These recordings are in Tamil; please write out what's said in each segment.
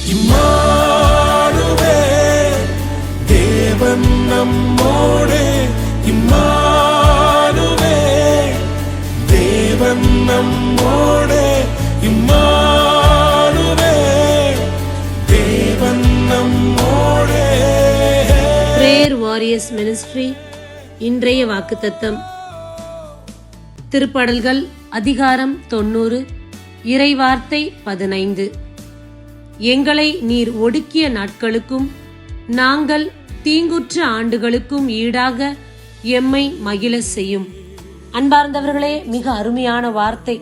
இம்மானுவே தேவன் நம்மோடே, இம்மானுவே தேவன் நம்மோடே, இம்மானுவே தேவன் நம்மோடே. பிரேயர் வாரியர்ஸ் மினிஸ்ட்ரி இன்றைய வாக்குத்தத்தம். திருப்பாடல்கள் அதிகாரம் 90, இறைவார்த்தை 15. எங்களை நீர் ஒடுக்கிய நாட்களுக்கும் நாங்கள் தீங்குற்ற ஆண்டுகளுக்கும் ஈடாக எம்மை மகிழ செய்யும். அன்பார்ந்தவர்களே, மிக அருமையான வார்த்தை.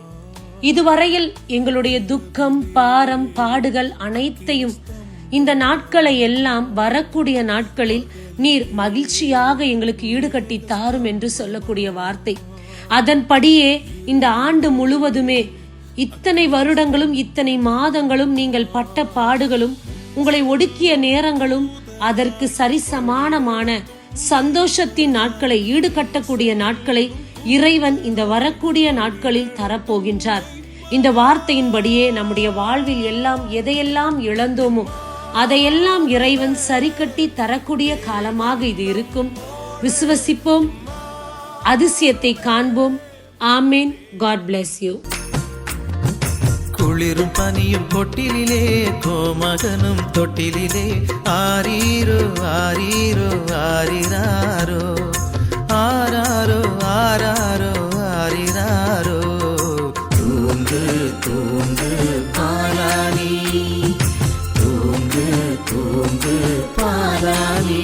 இதுவரையில் எங்களுடைய துக்கம், பாரம், பாடுகள் அனைத்தையும் இந்த நாட்களை எல்லாம் வரக்கூடிய நாட்களில் நீர் மகிழ்ச்சியாக எங்களுக்கு ஈடுகட்டி தாரும் என்று சொல்லக்கூடிய வார்த்தை. அதன்படியே இந்த ஆண்டு முழுவதுமே இத்தனை வருடங்களும் இத்தனை மாதங்களும் நீங்கள் பட்ட பாடுகளும் உங்களை ஒடுக்கிய நேரங்களும் அதற்கு சரிசமானமான சந்தோஷத்தின் நாட்களை, ஈடுகட்டக்கூடிய நாட்களை இறைவன் இந்த வரக்கூடிய நாட்களில் தரப்போகின்றார். இந்த வார்த்தையின்படியே நம்முடைய வாழ்வில் எல்லாம் எதையெல்லாம் இழந்தோமோ அதையெல்லாம் இறைவன் சரி கட்டி தரக்கூடிய காலமாக இது இருக்கும். விசுவசிப்போம், அதிசயத்தை காண்போம். ஆமேன். God bless you. குளிரும் பனியும் தொட்டிலே, கோமகனும் தொட்டிலே, ஆரீரோ ஆரீரோ ஆரிராரோ, ஆராரோ ஆராரோ ஆரிராரோ. தூங்கு தூங்கு பாலானி, தூங்கு தூங்கு பாலானி.